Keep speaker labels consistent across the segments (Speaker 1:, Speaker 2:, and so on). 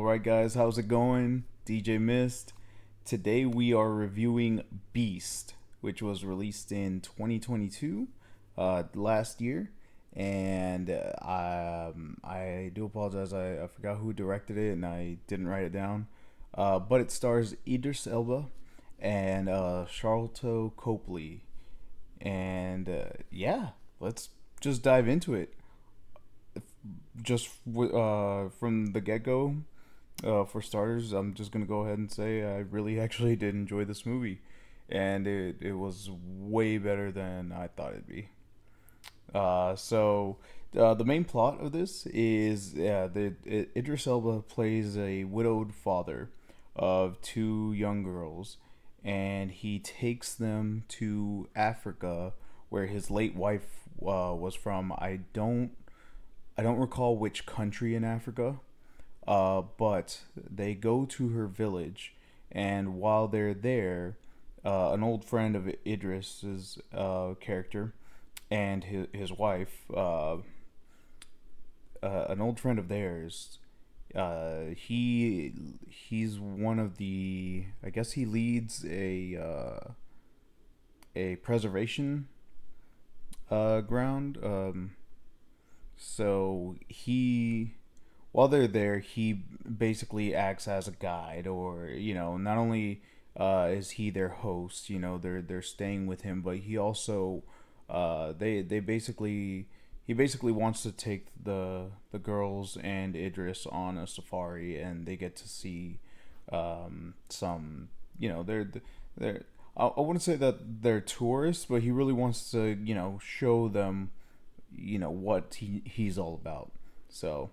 Speaker 1: Alright, guys, how's it going? DJ Myst. Today we are reviewing Beast, which was released in 2022, last year. And I do apologize, I forgot who directed it and I didn't write it down. But it stars Idris Elba and Charlton Copley. And yeah, let's just dive into it. From the get go, for starters, I'm just gonna go ahead and say I really actually did enjoy this movie, and it was way better than I thought it'd be. The main plot of this is Idris Elba plays a widowed father of two young girls, and he takes them to Africa, where his late wife was from. I don't recall which country in Africa, but they go to her village, and while they're there, an old friend of Idris's character and his wife, an old friend of theirs, he's one of the, I guess he leads a preservation ground. So while they're there, he basically acts as a guide, or not only is he their host, they're staying with him, but he also they basically he basically wants to take the girls and Idris on a safari, and they get to see some they're I wouldn't say that they're tourists, but he really wants to show them what he's all about. So,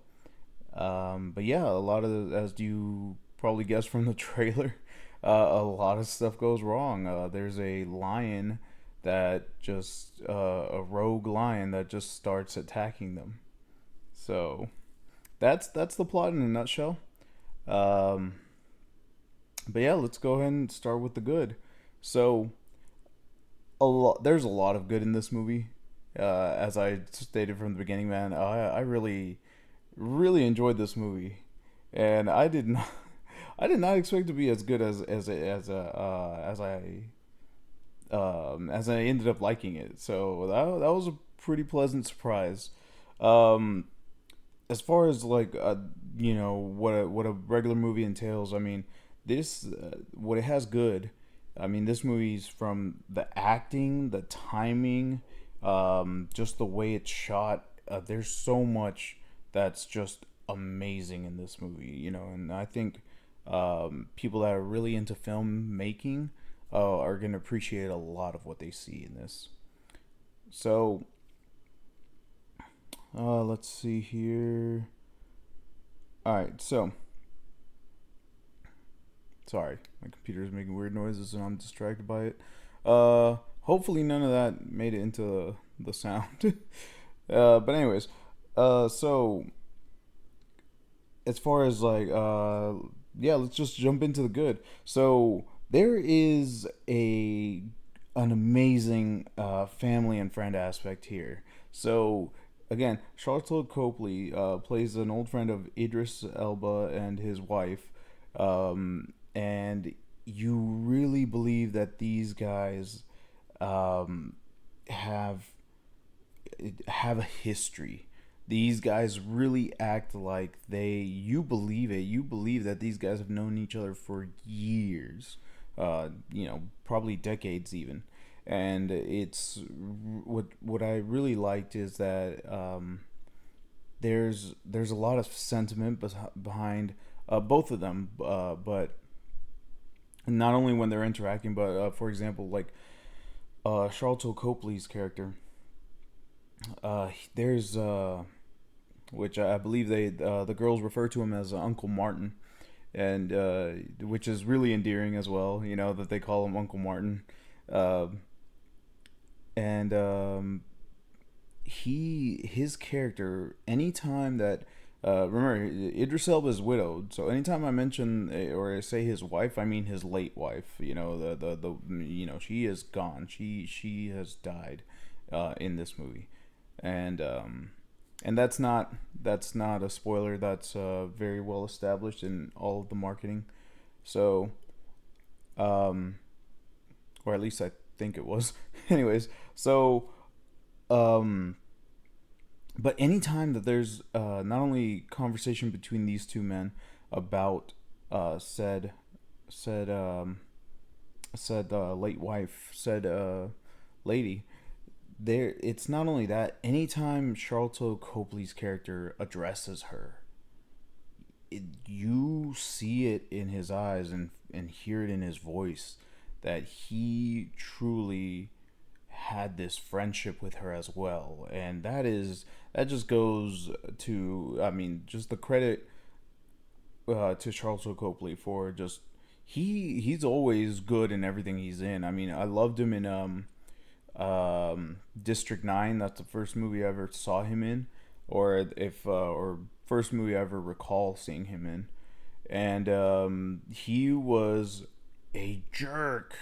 Speaker 1: but yeah, a lot of as you probably guessed from the trailer, a lot of stuff goes wrong. There's a lion that just a rogue lion that just starts attacking them. So that's the plot in a nutshell. Um, but yeah, let's go ahead and start with the good. So there's a lot of good in this movie. As I stated from the beginning, man, I really, really enjoyed this movie, and I did not, I did not expect to be as good as I ended up liking it. So that was a pretty pleasant surprise. Um, as far as like what a regular movie entails, I mean, this what it has good. I mean, this movie's from the acting, the timing, just the way it's shot. There's so much that's just amazing in this movie, and I think people that are really into filmmaking are going to appreciate a lot of what they see in this. So, let's see here. All right, so sorry, my computer is making weird noises and I'm distracted by it. Hopefully none of that made it into the sound. But anyways, so as far as like, yeah, let's just jump into the good. So there is an amazing family and friend aspect here. So again, Charlotte Copley plays an old friend of Idris Elba and his wife, and you really believe that these guys um, have have a history. These guys really act like you believe it. You believe that these guys have known each other for years, probably decades even. And it's what I really liked is that there's a lot of sentiment behind both of them, but not only when they're interacting, but for example, like Charlton Copley's character. There's which I believe the girls refer to him as Uncle Martin, and which is really endearing as well. That they call him Uncle Martin, uh, and his character, anytime that remember, Idris Elba is widowed, so anytime I mention or I say his wife, I mean his late wife. She is gone. She has died in this movie, and and that's not a spoiler. That's very well established in all of the marketing. So, um, or at least I think it was. Anyways, so um, but anytime that there's not only conversation between these two men about said said said late wife, said lady, there it's not only that. Anytime Charlton Copley's character addresses her, you see it in his eyes and hear it in his voice that he truly had this friendship with her as well, and that just goes to, I mean, just the credit to Charles Copley for just he's always good in everything he's in. I mean, I loved him in District 9. That's the first movie I ever saw him in, or if or first movie I ever recall seeing him in, and he was a jerk.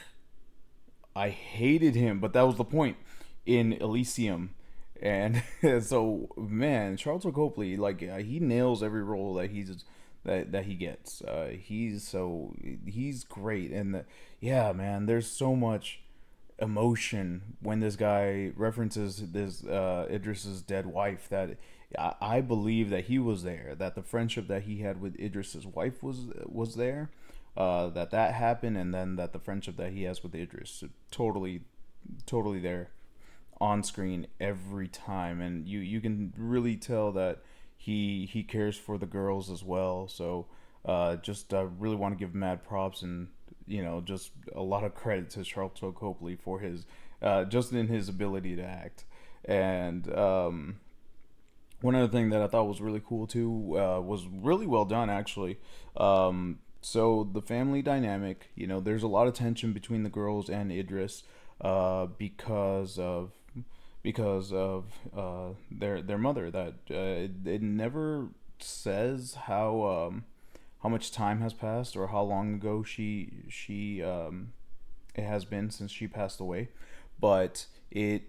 Speaker 1: I hated him, but that was the point in Elysium. And so, man, Charles Copley, like, he nails every role that he gets. He's great, and yeah, man, there's so much emotion when this guy references this Idris's dead wife. That I believe that he was there. That the friendship that he had with Idris's wife was there. That happened, and then that the friendship that he has with Idris, totally there on screen every time, and you can really tell that he cares for the girls as well. So just really want to give mad props, and just a lot of credit to Charlton Copley for his just in his ability to act. And one other thing that I thought was really cool too, was really well done actually. So the family dynamic, there's a lot of tension between the girls and Idris, because of their mother. That it never says how much time has passed or how long ago she it has been since she passed away, but it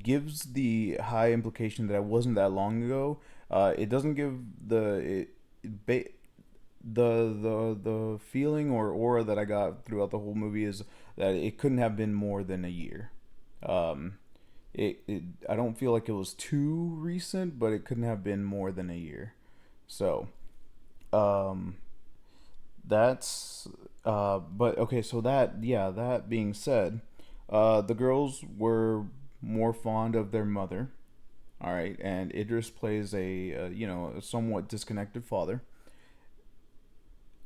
Speaker 1: gives the high implication that it wasn't that long ago. It doesn't give the feeling or aura that I got throughout the whole movie is that it couldn't have been more than a year. Um, it I don't feel like it was too recent, but it couldn't have been more than a year. So um, that's but okay. So that being said, the girls were more fond of their mother. All right, and Idris plays a somewhat disconnected father.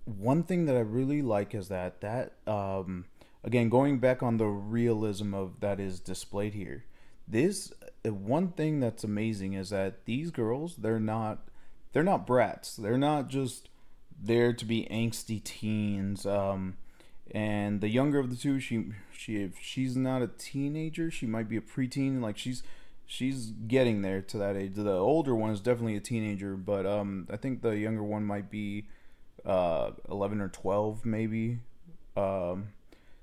Speaker 1: One thing that I really like is that again, going back on the realism of that is displayed here. This one thing that's amazing is that these girls, they're not brats. They're not just there to be angsty teens. And the younger of the two, if she's not a teenager, she might be a preteen. Like she's getting there to that age. The older one is definitely a teenager, but I think the younger one might be 11 or 12 maybe. Um,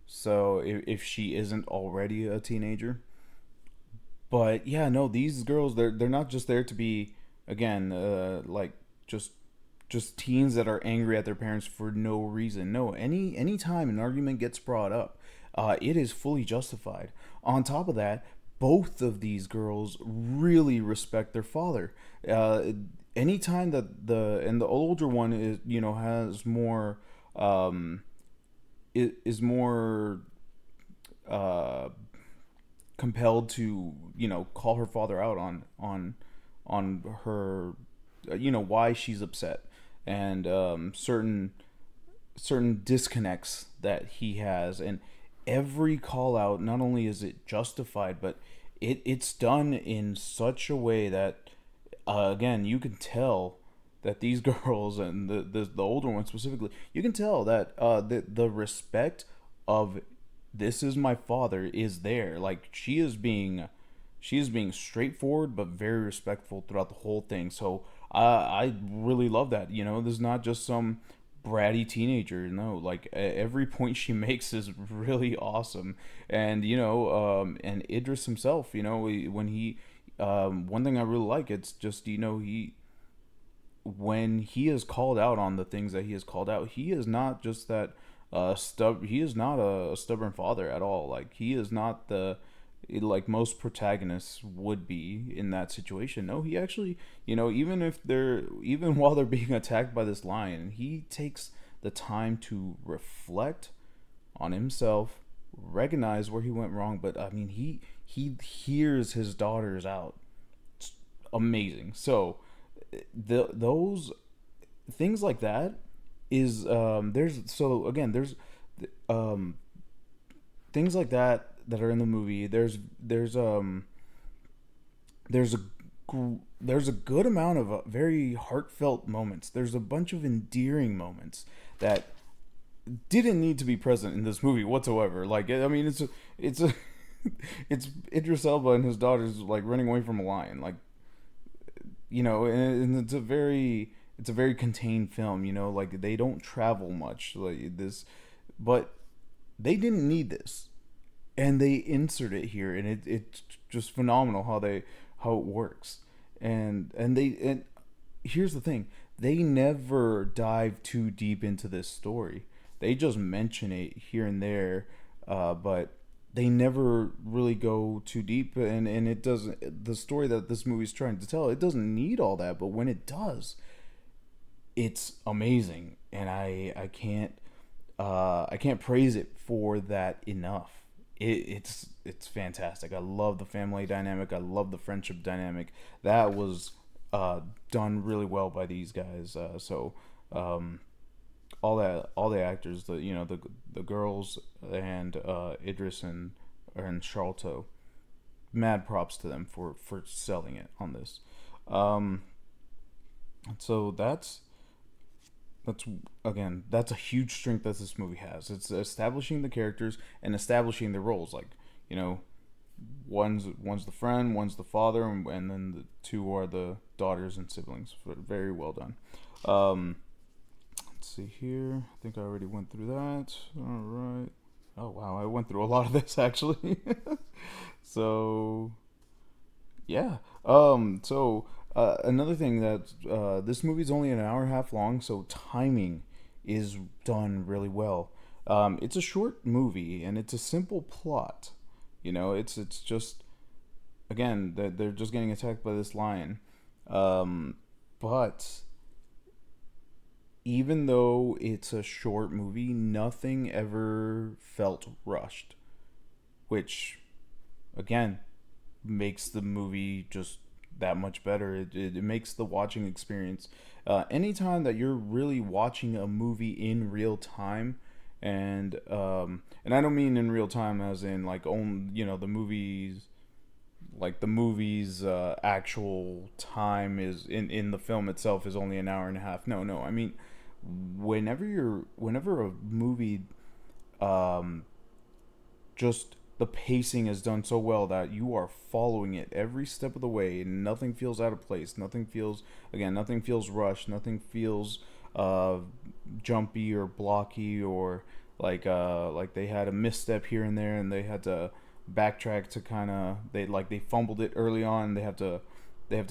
Speaker 1: so if she isn't already a teenager, but yeah, no, these girls, they're not just there to be, again, like just just teens that are angry at their parents for no reason. No, any time an argument gets brought up, it is fully justified. On top of that, both of these girls really respect their father. Uh, Anytime that the older one is, has more, um, is more uh, compelled to, call her father out on her, why she's upset, and certain disconnects that he has. And every call out, not only is it justified, but it's done in such a way that, again, you can tell that these girls, and the older one specifically, you can tell that the respect of this is my father is there. Like, she is being straightforward but very respectful throughout the whole thing. So I really love that. This is not just some bratty teenager. No, like, every point she makes is really awesome. And and Idris himself, when one thing I really like, it's just, he when he is called out on the things that he is called out, he is not just that he is not a stubborn father at all. Like, he is not the like most protagonists would be in that situation. No, he actually, even while they're being attacked by this lion, he takes the time to reflect on himself, recognize where he went wrong. But I mean, he hears his daughters out. It's amazing. So those things like that is there's so again um things like that are in the movie. There's a there's a good amount of very heartfelt moments. There's a bunch of endearing moments that didn't need to be present in this movie whatsoever. Like, I mean, it's a it's Idris Elba and his daughters like running away from a lion. Like, and it's a very contained film. Like, they don't travel much like this, but they didn't need this, and they insert it here, and it's just phenomenal how it works. And here's the thing: they never dive too deep into this story. They just mention it here and there, but they never really go too deep. And it doesn't. The story that this movie's trying to tell, it doesn't need all that. But when it does, it's amazing, and I can't praise it for that enough. It's fantastic. I love the family dynamic. I love the friendship dynamic. That was done really well by these guys. So um, all the actors, the girls and Idris and Charlton, mad props to them for selling it on this. Um, so that's again, that's a huge strength that this movie has. It's establishing the characters and establishing their roles. Like, you know, one's the friend, one's the father, and then the two are the daughters and siblings. Very well done. Um, let's see here. I think I already went through that. All right. Oh wow, I went through a lot of this actually. So yeah. Another thing that this movie's only an hour and a half long, so timing is done really well. It's a short movie and it's a simple plot. It's just, again, that they're just getting attacked by this lion. But even though it's a short movie, nothing ever felt rushed, which again makes the movie just that much better. It makes the watching experience. Anytime that you're really watching a movie in real time, and I don't mean in real time as in like the movies, like the movie's actual time is in the film itself is only an hour and a half. No, I mean whenever a movie um just the pacing is done so well that you are following it every step of the way, and nothing feels out of place. Nothing feels rushed. Nothing feels uh, jumpy or blocky, or like they had a misstep here and there and they had to backtrack to kind of, they fumbled it early on. They have to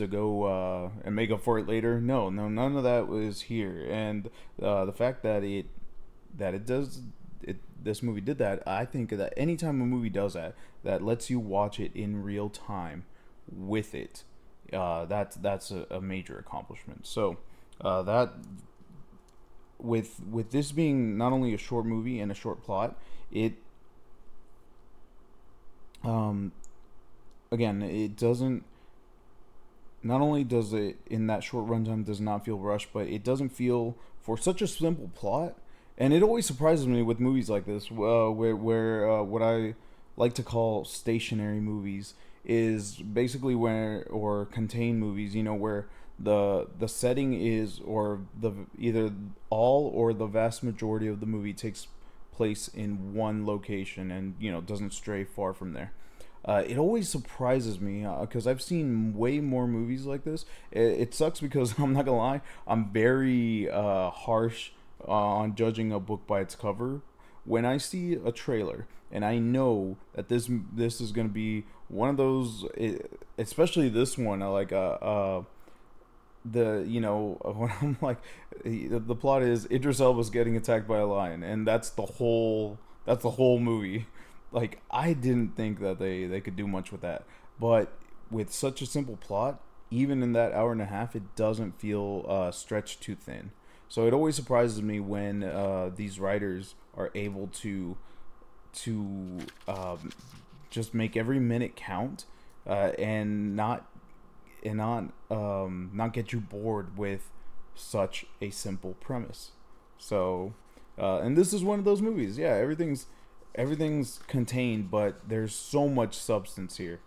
Speaker 1: go and make up for it later. No, none of that was here. And the fact that it does it this movie did that. I think that anytime a movie does that, that lets you watch it in real time with it, that's a major accomplishment. So that with this being not only a short movie and a short plot, it um again, it doesn't, not only does it in that short runtime does not feel rushed, but it doesn't feel, for such a simple plot. And it always surprises me with movies like this, where what I like to call stationary movies is basically where, or contained movies, where the setting is, or the either all or the vast majority of the movie takes place in one location, and doesn't stray far from there. It always surprises me because I've seen way more movies like this. It sucks because I'm not gonna lie, I'm very harsh on judging a book by its cover. when I see a trailer and I know that this is gonna be one of those, especially this one, the when I'm like, the plot is Idris Elba's getting attacked by a lion, and that's the whole movie. Like, I didn't think that they could do much with that, but with such a simple plot, even in that hour and a half, it doesn't feel stretched too thin. So it always surprises me when these writers are able to just make every minute count, and not get you bored with such a simple premise. So, and this is one of those movies. Yeah, everything's contained, but there's so much substance here,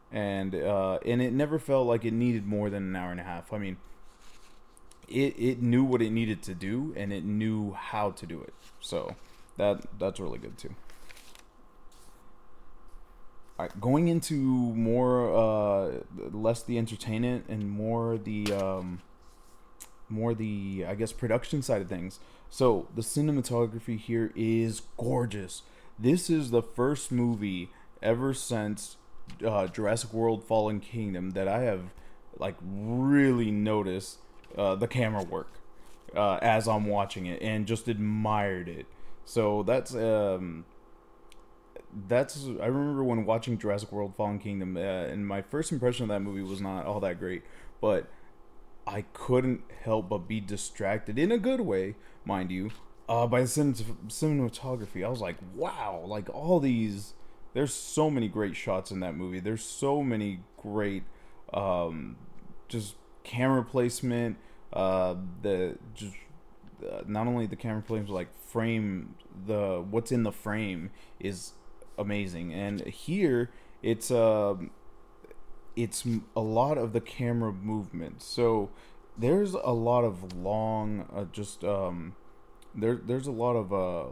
Speaker 1: and it never felt like it needed more than an hour and a half. I mean, it knew what it needed to do, and it knew how to do it. So that's really good too. All right, going into more less the entertainment and more the I guess production side of things. So the cinematography here is gorgeous. This is the first movie ever since Jurassic World: Fallen Kingdom that I have like really noticed the camera work as I'm watching it and just admired it. So that's I remember when watching Jurassic World: Fallen Kingdom, and my first impression of that movie was not all that great, but I couldn't help but be distracted in a good way, mind you, by the cinematography. I was like, wow, like all these. There's so many great shots in that movie. There's so many great, just camera placement. The just not only the camera placement, like frame the what's in the frame is amazing. And here it's a lot of the camera movement. So there's a lot of long there's a lot of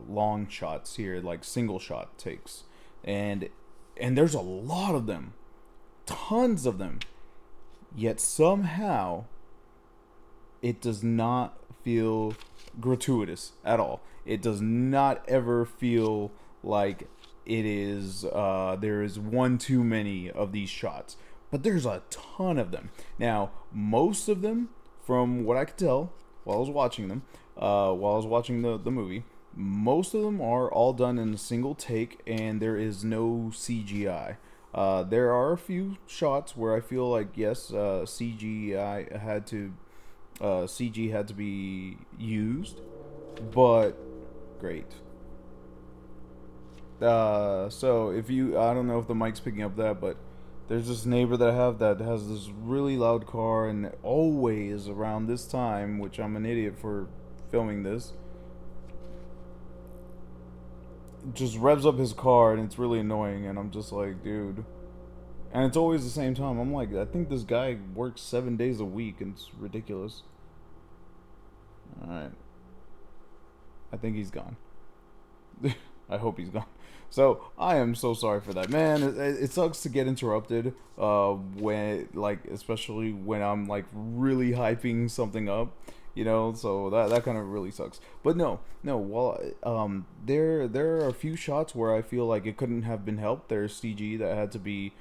Speaker 1: long shots here, like single shot takes, and there's a lot of them, tons of them. Yet somehow it does not feel gratuitous at all. It does not ever feel like it is there is one too many of these shots, but there's a ton of them. Now, most of them, from what I could tell while I was watching them, while I was watching the movie, most of them are all done in a single take, and there is no CGI. There are a few shots where I feel like yes, CG had to be used, but great. So if you, I don't know if the mic's picking up that, but there's this neighbor that I have that has this really loud car, and always around this time, which I'm an idiot for filming this, just revs up his car, and it's really annoying, and I'm just like, dude. And it's always the same time. I'm like, I think this guy works 7 days a week, and it's ridiculous. Alright. I think he's gone. I hope he's gone. So I am so sorry for that, man. It sucks to get interrupted. When like especially when I'm like really hyping something up, you know. So that kind of really sucks. But no. Well, there are a few shots where I feel like it couldn't have been helped. There's CG that had to be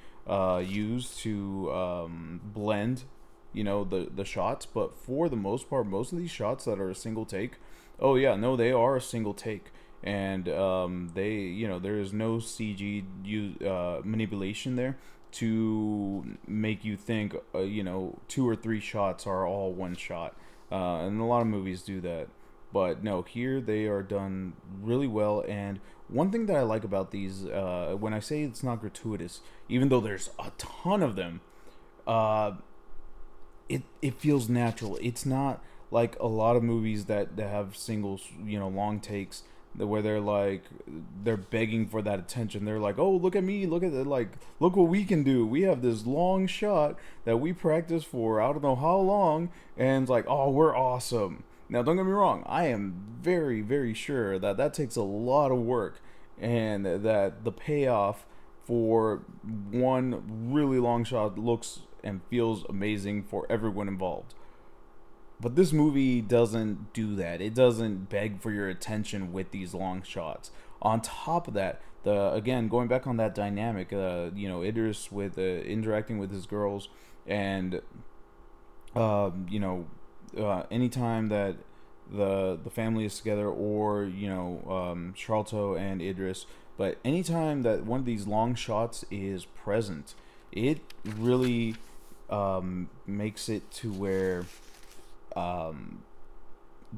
Speaker 1: used to blend, you know, the shots. But for the most part, most of these shots that are a single take, oh yeah, no, they are a single take. And they, you know, there is no CG manipulation there to make you think, you know, 2 or 3 shots are all one shot, and a lot of movies do that. But no, here they are done really well. And one thing that I like about these, when I say it's not gratuitous, even though there's a ton of them, uh, it feels natural. It's not like a lot of movies that have singles, you know, long takes, where they're like they're begging for that attention. They're like, oh, look at me, look at it, like look what we can do. We have this long shot that we practiced for I don't know how long, and it's like, oh, we're awesome. Now don't get me wrong, I am very, very sure that that takes a lot of work, and that the payoff for one really long shot looks and feels amazing for everyone involved. But this movie doesn't do that. It doesn't beg for your attention with these long shots. On top of that, the again going back on that dynamic, Idris with interacting with his girls, and you know, anytime that the family is together, or Charlto and Idris, but anytime that one of these long shots is present, it really makes it to where um,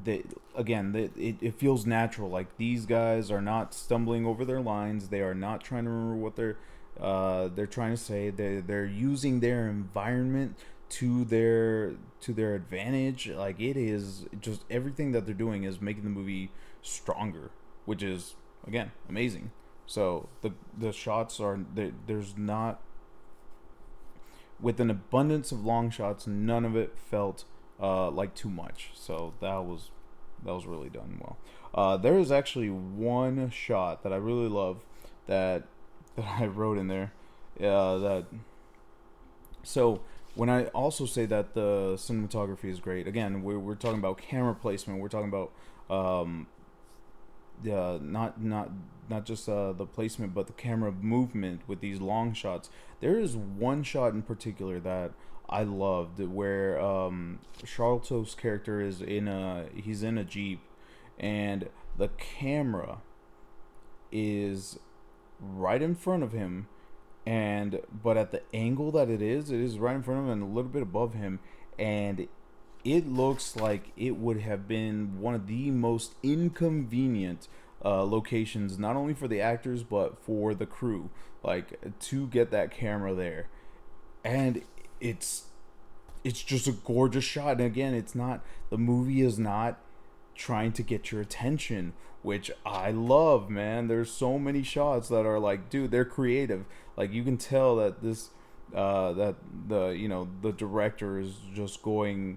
Speaker 1: it feels natural. Like these guys are not stumbling over their lines. They are not trying to remember what they're trying to say. They're using their environment to their advantage. Like it is just everything that they're doing is making the movie stronger, which is again amazing. So the shots are there's not, with an abundance of long shots, none of it felt like too much. So that was really done well. There is actually one shot that I really love that I wrote in there. That so when I also say that the cinematography is great, again we're talking about camera placement. We're talking about um, not just the placement, but the camera movement with these long shots. There is one shot in particular that I loved, where Charlto's character is he's in a jeep, and the camera is right in front of him, and but at the angle that it is right in front of him and a little bit above him, and it looks like it would have been one of the most inconvenient locations, not only for the actors but for the crew, like to get that camera there. And it's it's just a gorgeous shot. And again, it's not, the movie is not trying to get your attention, which I love, man. There's so many shots that are like, dude, they're creative. Like you can tell that that the director is just going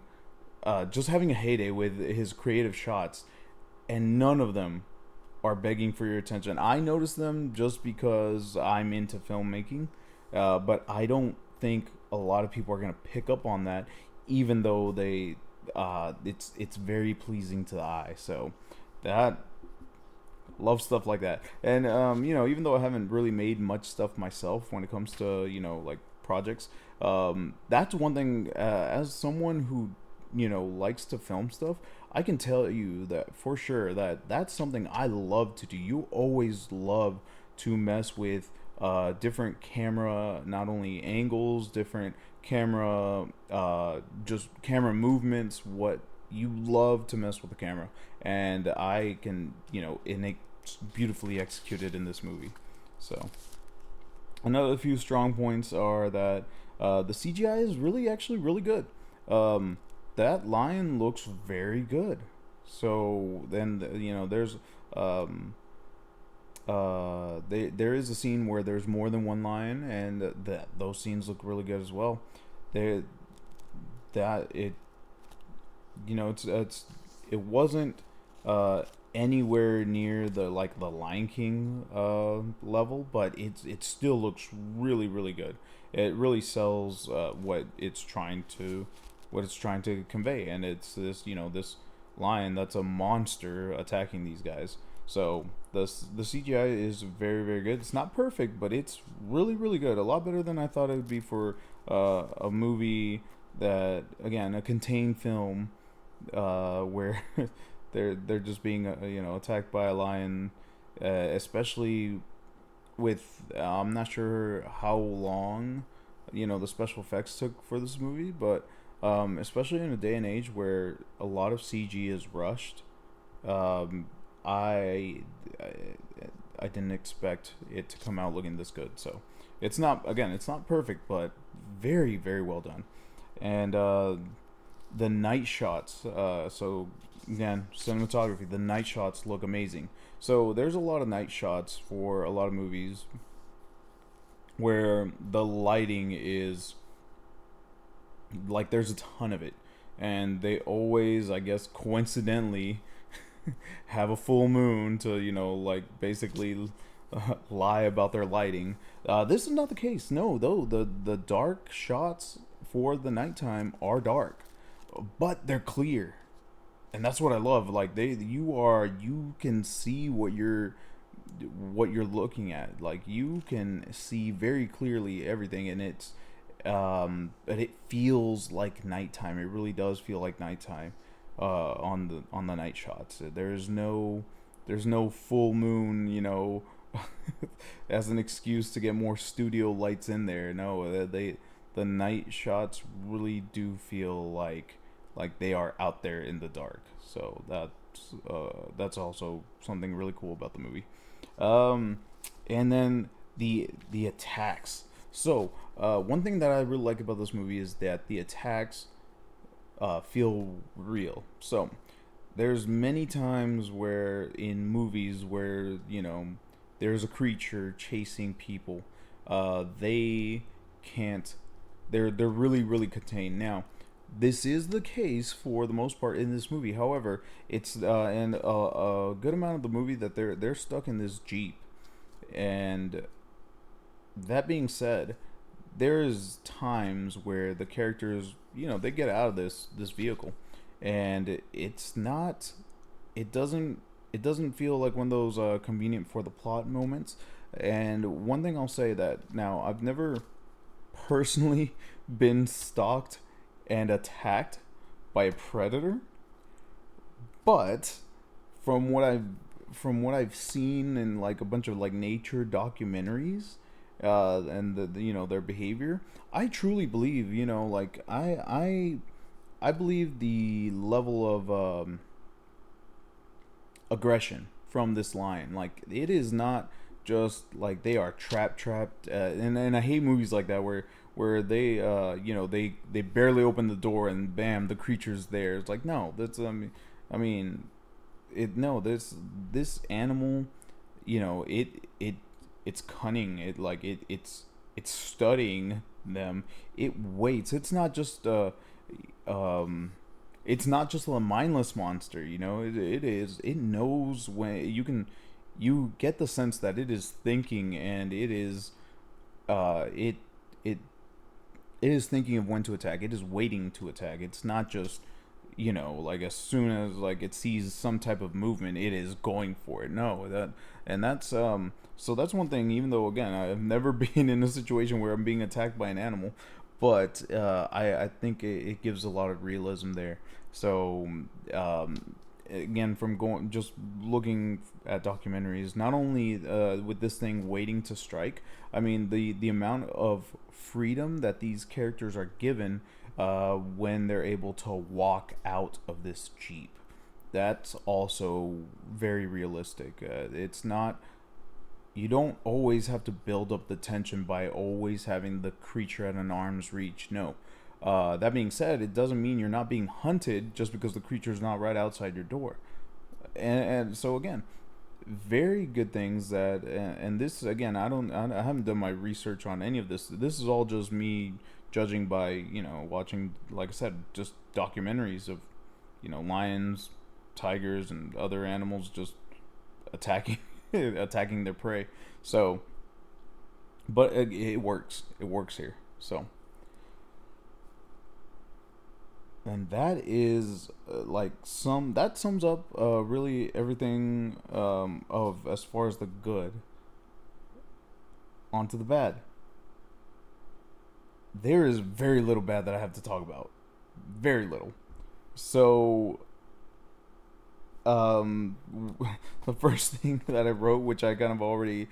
Speaker 1: just having a heyday with his creative shots, and none of them are begging for your attention. I notice them just because I'm into filmmaking, but I don't think a lot of people are gonna pick up on that, even though it's very pleasing to the eye. So that, love stuff like that. And even though I haven't really made much stuff myself when it comes to like projects, that's one thing. As someone who likes to film stuff, I can tell you that for sure that that's something I love to do. You always love to mess with different camera, not only angles, different camera, just camera movements. What you love to mess with the camera, and I can, and it's beautifully executed in this movie. So another few strong points are that the CGI is really actually really good. That lion looks very good. So then there's there is a scene where there's more than one lion, and that those scenes look really good as well. They that it it wasn't anywhere near the like the Lion King level, but it still looks really really good. It really sells what it's trying to convey, and it's this this lion that's a monster attacking these guys. So the CGI is very very good. It's not perfect, but it's really really good. A lot better than I thought it would be for a movie that, again, a contained film where they're just being attacked by a lion, especially with I'm not sure how long the special effects took for this movie, but especially in a day and age where a lot of CG is rushed, um, I, I I didn't expect it to come out looking this good. So it's not perfect, but very very well done. And the night shots. So again, cinematography. The night shots look amazing. So there's a lot of night shots for a lot of movies where the lighting is like there's a ton of it, and they always, I guess, coincidentally have a full moon to like basically lie about their lighting. This is not the case. No, though the dark shots for the nighttime are dark. but they're clear, and that's what I love. Like you can see what you're looking at. Like you can see very clearly everything, and but it feels like nighttime. It really does feel like nighttime on the night shots. There's no full moon, as an excuse to get more studio lights in there. No, the night shots really do feel like they are out there in the dark. So that's also something really cool about the movie. Um, and then the attacks. So one thing that I really like about this movie is that the attacks feel real. So there's many times where in movies where there's a creature chasing people, they can't. They're really contained. Now, this is the case for the most part in this movie. However, it's and a good amount of the movie that they're stuck in this jeep, and that being said, there's times where the characters, they get out of this vehicle, and it's not, it doesn't feel like one of those convenient for the plot moments. And one thing I'll say that now I've never personally been stalked and attacked by a predator, but from what I've from what I've seen in like a bunch of like nature documentaries, and their behavior, I truly believe like I believe the level of aggression from this lion. Like it is not just like they are trapped, and I hate movies like that where they they barely open the door and bam, the creature's there. It's like, no, that's I mean it no this animal, it it's cunning. It's studying them. It waits. Um it's not just a mindless monster. It knows when you get the sense that it is thinking, and it it it is thinking of when to attack. It is waiting to attack. It's not just like as soon as like it sees some type of movement, it is going for it. No, that's so that's one thing. Even though again, I've never been in a situation where I'm being attacked by an animal, but I think it gives a lot of realism there. So again, from going just looking at documentaries, not only with this thing waiting to strike, I mean the amount of freedom that these characters are given when they're able to walk out of this jeep, that's also very realistic. It's not, you don't always have to build up the tension by always having the creature at an arm's reach. No. That being said, it doesn't mean you're not being hunted just because the creature's not right outside your door. And so again, very good things that, and this again, I haven't done my research on any of this. This is all just me judging by watching, like I said, just documentaries of lions, tigers, and other animals just attacking attacking their prey. So, but it works. It works here. So, and that is that sums up really everything of as far as the good. Onto the bad. There is very little bad that I have to talk about. Very little. So, um, the first thing that I wrote, which I kind of already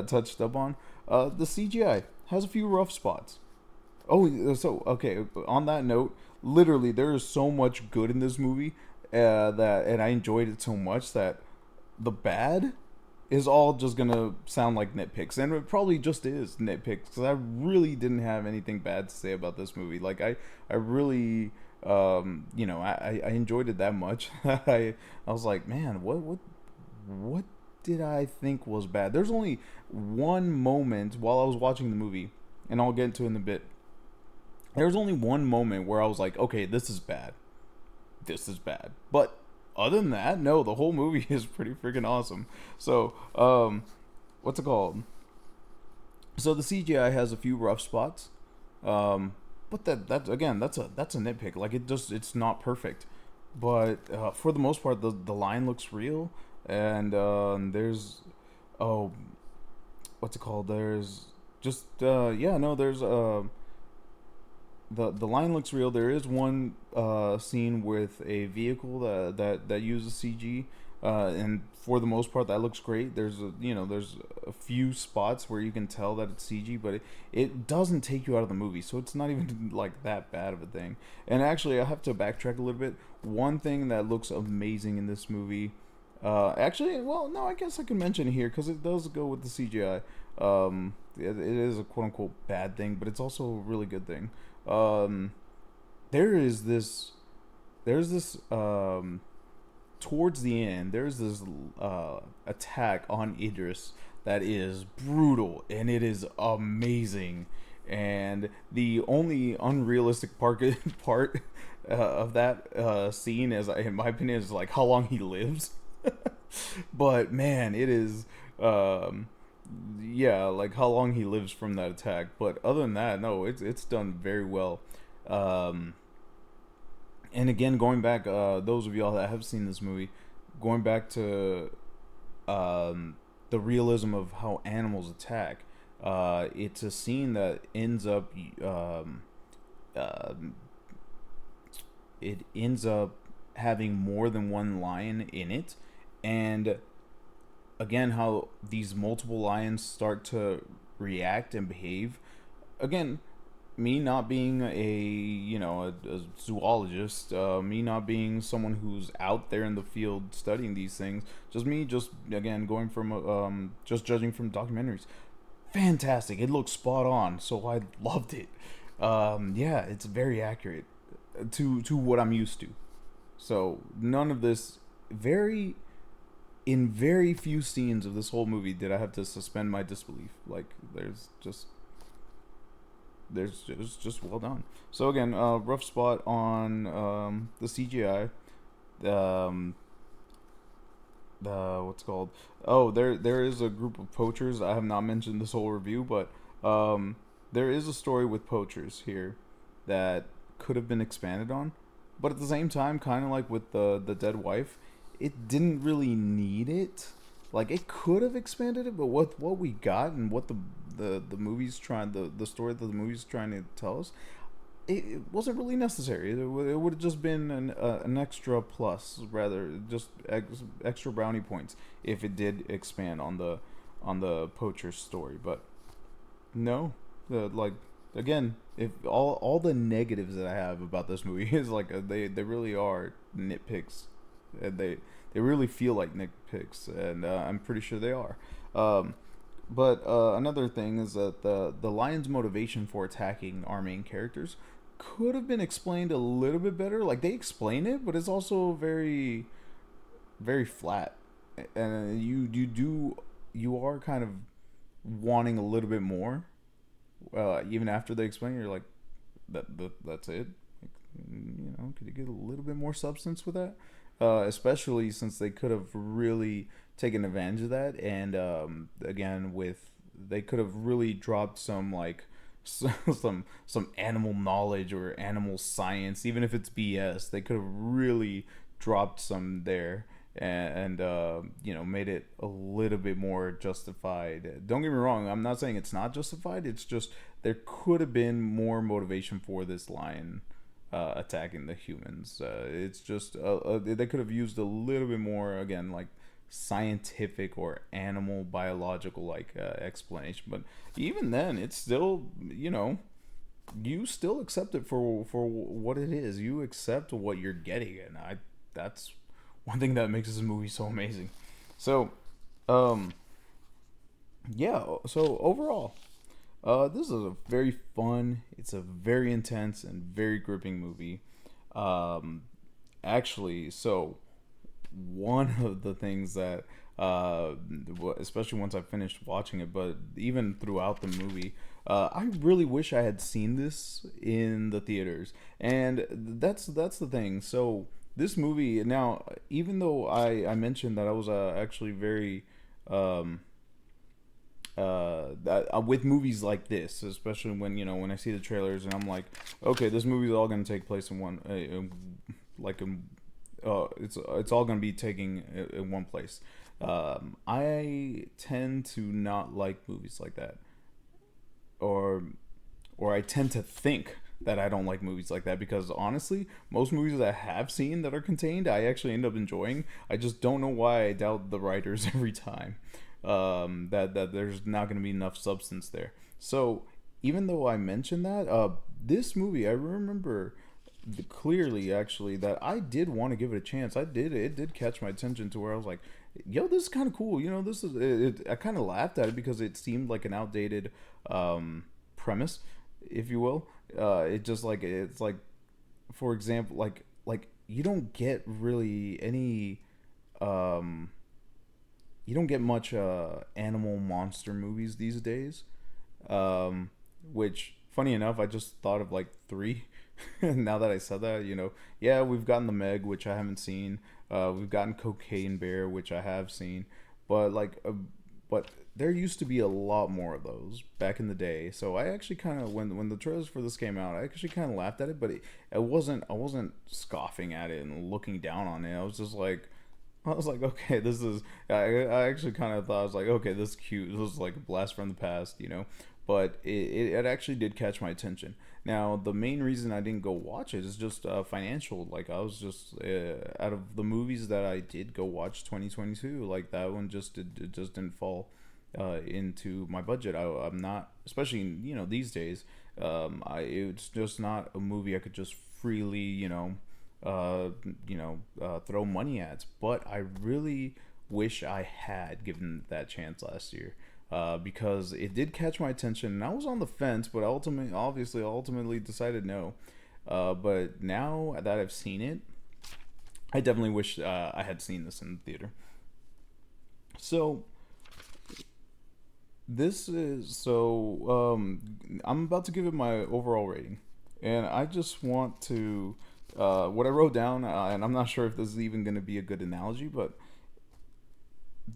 Speaker 1: touched up on, the CGI has a few rough spots. Oh, so okay. On that note, literally, there is so much good in this movie and I enjoyed it so much that the bad is all just gonna sound like nitpicks, and it probably just is nitpicks because I really didn't have anything bad to say about this movie. Like I really, I enjoyed it that much. I was like, man, what did I think was bad? There's only one moment while I was watching the movie, and I'll get into it in a bit. There was only one moment where I was like, okay, this is bad. This is bad. But other than that, no, the whole movie is pretty freaking awesome. So, what's it called? So the CGI has a few rough spots. Um, but that's again, that's a nitpick. Like it's not perfect, but for the most part, the line looks real, and there's oh, what's it called? There's just yeah, no, there's the line looks real. There is one scene with a vehicle that uses CG, and for the most part, that looks great. There's there's a few spots where you can tell that it's CG, but it doesn't take you out of the movie, so it's not even like that bad of a thing. And actually, I have to backtrack a little bit. One thing that looks amazing in this movie, actually, well, no, I guess I can mention it here because it does go with the CGI. It is a quote unquote bad thing, but it's also a really good thing. um, there is this there's this towards the end there's this attack on Idris that is brutal and it is amazing, and the only unrealistic part of that scene is, in my opinion, is like how long he lives. But man, it is yeah, like how long he lives from that attack. But other than that, no, it's done very well. Um, and again, going back, those of y'all that have seen this movie, going back to the realism of how animals attack. It's a scene that ends up um, it ends up having more than one lion in it, and again, how these multiple lions start to react and behave. Again, me not being a a zoologist, me not being someone who's out there in the field studying these things, just me just again going from just judging from documentaries. Fantastic! It looks spot on, so I loved it. Yeah, it's very accurate to what I'm used to. So none of this very in very few scenes of this whole movie did I have to suspend my disbelief. Like there's just well done. So again, rough spot on the CGI. Um, the what's it called? Oh, there is a group of poachers. I have not mentioned this whole review, but there is a story with poachers here that could have been expanded on, but at the same time, kind of like with the dead wife, it didn't really need it. Like it could have expanded it, but what we got and what the movie's trying the story that the movie's trying to tell us, it wasn't really necessary. It would have just been an extra plus, rather just extra brownie points if it did expand on the poacher story. But no, like again, if all the negatives that I have about this movie is like they really are nitpicks. They really feel like nitpicks, and I'm pretty sure they are. Um, but another thing is that the lion's motivation for attacking our main characters could have been explained a little bit better. Like they explain it, but it's also very flat, and you are kind of wanting a little bit more. Even after they explain, you're like that's it. Like, could you get a little bit more substance with that? Especially since they could have really taken advantage of that, and again, with they could have really dropped some like some animal knowledge or animal science, even if it's BS. They could have really dropped some there, and made it a little bit more justified. Don't get me wrong, I'm not saying it's not justified. It's just there could have been more motivation for this lion attacking the humans. It's just they could have used a little bit more, again, like scientific or animal biological like explanation. But even then, it's still you still accept it for what it is. You accept what you're getting, and I that's one thing that makes this movie so amazing. So, um, yeah. So overall, this is a very fun. It's a very intense and very gripping movie. Um, actually, so one of the things that, especially once I finished watching it, but even throughout the movie, I really wish I had seen this in the theaters, and that's the thing. So this movie now, even though I mentioned that I was actually very um, with movies like this, especially when when I see the trailers and I'm like, okay, this movie's all gonna take place in one, like in, it's all gonna be taking in one place. I tend to not like movies like that, or I tend to think that I don't like movies like that because honestly, most movies that I have seen that are contained, I actually end up enjoying. I just don't know why I doubt the writers every time. That there's not going to be enough substance there. So even though I mentioned that, this movie I remember clearly actually that I did want to give it a chance. I did. It did catch my attention to where I was like, "Yo, this is kind of cool." This is. I kind of laughed at it because it seemed like an outdated premise, if you will. It just like it's like, for example, like you don't get really any um you don't get much animal monster movies these days. Um, which funny enough, I just thought of like three. Now that I said that, yeah, we've gotten the Meg, which I haven't seen. We've gotten Cocaine Bear, which I have seen, but but there used to be a lot more of those back in the day. So I actually kind of when the trailers for this came out, I actually kind of laughed at it, but I wasn't scoffing at it and looking down on it. I was like, okay, this is. I actually kind of thought I was like, okay, this is cute. This was like a blast from the past. But it actually did catch my attention. Now, the main reason I didn't go watch it is just financial. Like, I was just out of the movies that I did go watch 2022, like that one it just didn't fall into my budget. I'm not, especially these days. It's just not a movie I could just freely throw money at. But I really wish I had given that chance last year. Because it did catch my attention, and I was on the fence, but ultimately decided no. But now that I've seen it, I definitely wish I had seen this in the theater. So I'm about to give it my overall rating, and I just want to what I wrote down, and I'm not sure if this is even going to be a good analogy, but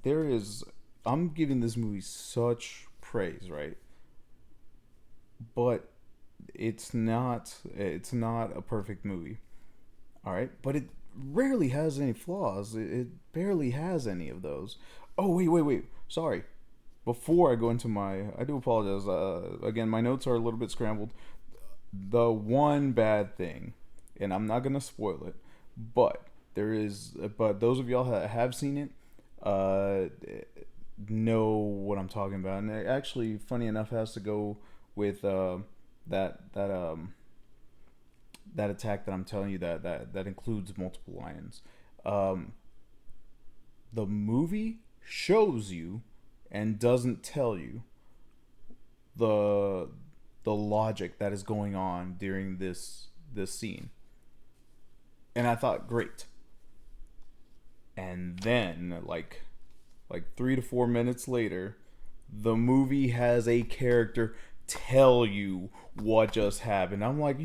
Speaker 1: there is I'm giving this movie such praise, right? But it's not a perfect movie. All right, but it rarely has any flaws. It barely has any of those. Oh, wait. Sorry. Before I go into I do apologize. Again, my notes are a little bit scrambled. The one bad thing, and I'm not gonna spoil it, but but those of y'all that have seen it, uh, know what I'm talking about. And it actually, funny enough, has to go with that that um that attack that I'm telling you that includes multiple lions. Um, the movie shows you and doesn't tell you the logic that is going on during this scene. And I thought, great. And then like 3 to 4 minutes later, the movie has a character tell you what just happened. I'm like,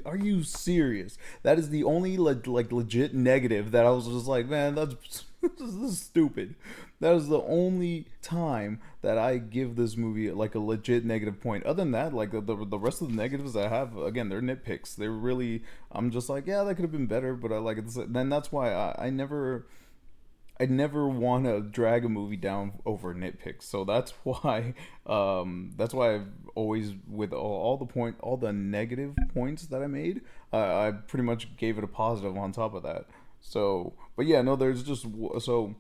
Speaker 1: are you serious? That is the only legit negative that I was just like, man, this is stupid. That is the only time that I give this movie like a legit negative point. Other than that, like the rest of the negatives I have, again, they're nitpicks. They're really, I'm just like, yeah, that could have been better, but I like it. Then that's why I never want to drag a movie down over nitpicks. So that's why I've always, with all the negative points that I made, I pretty much gave it a positive on top of that. So, but yeah, no, there's just so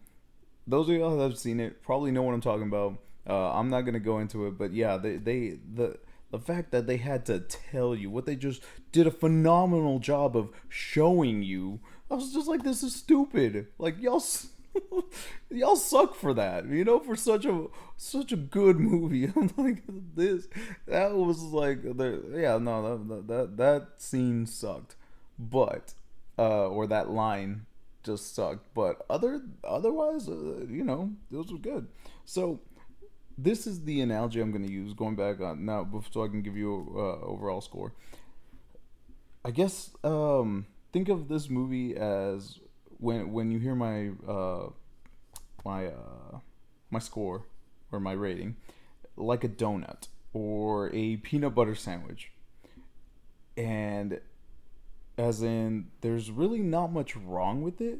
Speaker 1: those of y'all that have seen it probably know what I'm talking about. I'm not gonna go into it, but yeah, the fact that they had to tell you what they just did a phenomenal job of showing you. I was just like, this is stupid. Like y'all suck for that. For such a good movie. I'm like, this that was like yeah, no, that scene sucked, but or that line just sucked. But otherwise, those were good. So this is the analogy I'm going to use going back on now, so I can give you a overall score. I guess think of this movie as when you hear my my score. or my rating, like a donut or a peanut butter sandwich. And as in, there's really not much wrong with it,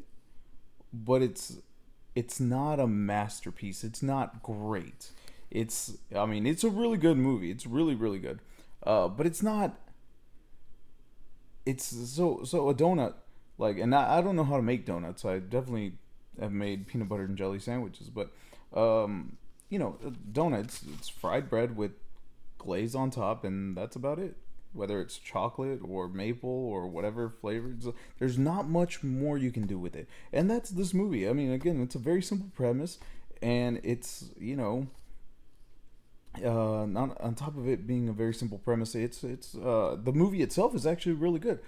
Speaker 1: but it's not a masterpiece. It's not great. I mean, it's a really good movie. It's really really good. But it's not. It's so a donut like, and I don't know how to make donuts. I definitely have made peanut butter and jelly sandwiches, but a donut, it's fried bread with glaze on top, and that's about it. Whether it's chocolate or maple or whatever flavor, there's not much more you can do with it. And that's this movie. I mean, again, it's a very simple premise, and it's not on top of it being a very simple premise, it's the movie itself is actually really good.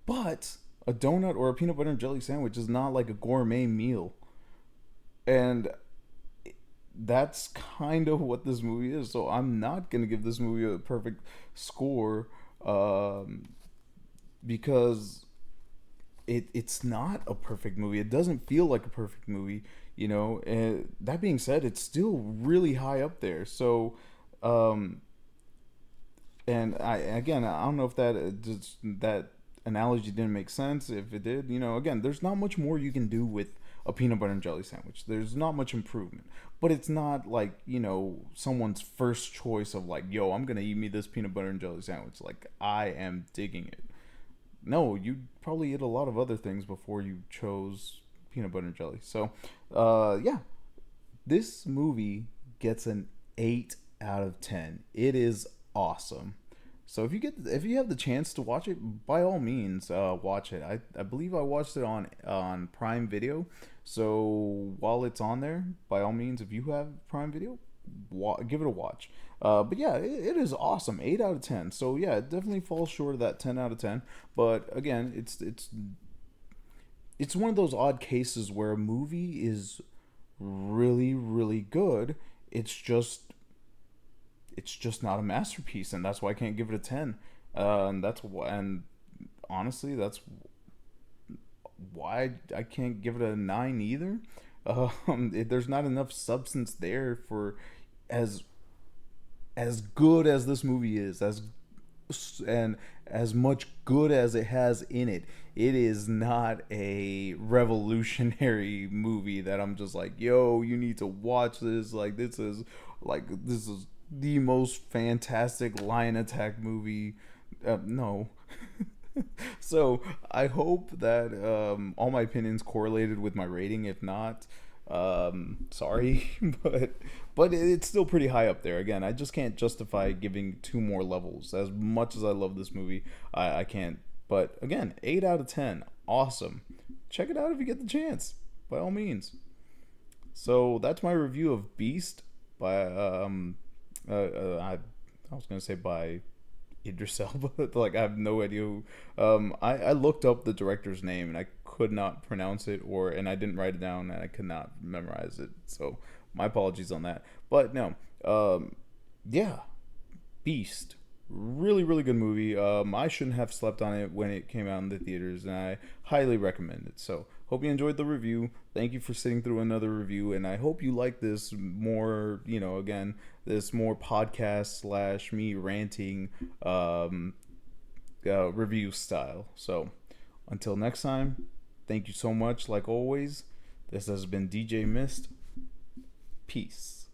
Speaker 1: But a donut or a peanut butter and jelly sandwich is not like a gourmet meal, and that's kind of what this movie is. So I'm not gonna give this movie a perfect score, because it's not a perfect movie. It doesn't feel like a perfect movie, you know. And that being said, it's still really high up there. So, um, and I don't know if that analogy didn't make sense. If it did, again, there's not much more you can do with a peanut butter and jelly sandwich. There's not much improvement, but it's not like someone's first choice of like, yo, I'm gonna eat me this peanut butter and jelly sandwich. Like I am digging it. No, you probably ate a lot of other things before you chose peanut butter and jelly. So, yeah, this movie gets an 8 out of 10. It is awesome. So if you have the chance to watch it, by all means, watch it. I believe I watched it on Prime Video. So while it's on there, by all means, if you have Prime Video, give it a watch. But yeah, it is awesome. 8 out of 10. So yeah, it definitely falls short of that 10 out of 10. But again, it's one of those odd cases where a movie is really really good. It's just it's just not a masterpiece, and that's why I can't give it a 10. And that's why, and honestly, that's why I can't give it a 9 either. There's not enough substance there for as as good as this movie is, and as much good as it has in it. It is not a revolutionary movie that I'm just like, yo, you need to watch this. This is the most fantastic lion attack movie. No. So I hope that all my opinions correlated with my rating. If not, sorry, but it's still pretty high up there. Again, I just can't justify giving two more levels. As much as I love this movie, I can't. But again, 8 out of 10, awesome. Check it out if you get the chance, by all means. So that's my review of Beast by I was gonna say by Idris Elba. Like I have no idea who. I looked up the director's name and I could not pronounce it, and I didn't write it down and I could not memorize it. So my apologies on that. But no, yeah, Beast, really really good movie. I shouldn't have slept on it when it came out in the theaters, and I highly recommend it. So hope you enjoyed the review. Thank you for sitting through another review, and I hope you like this more. Again, this more podcast slash me ranting review style. So until next time, thank you so much. Like always, this has been DJ Myst. Peace.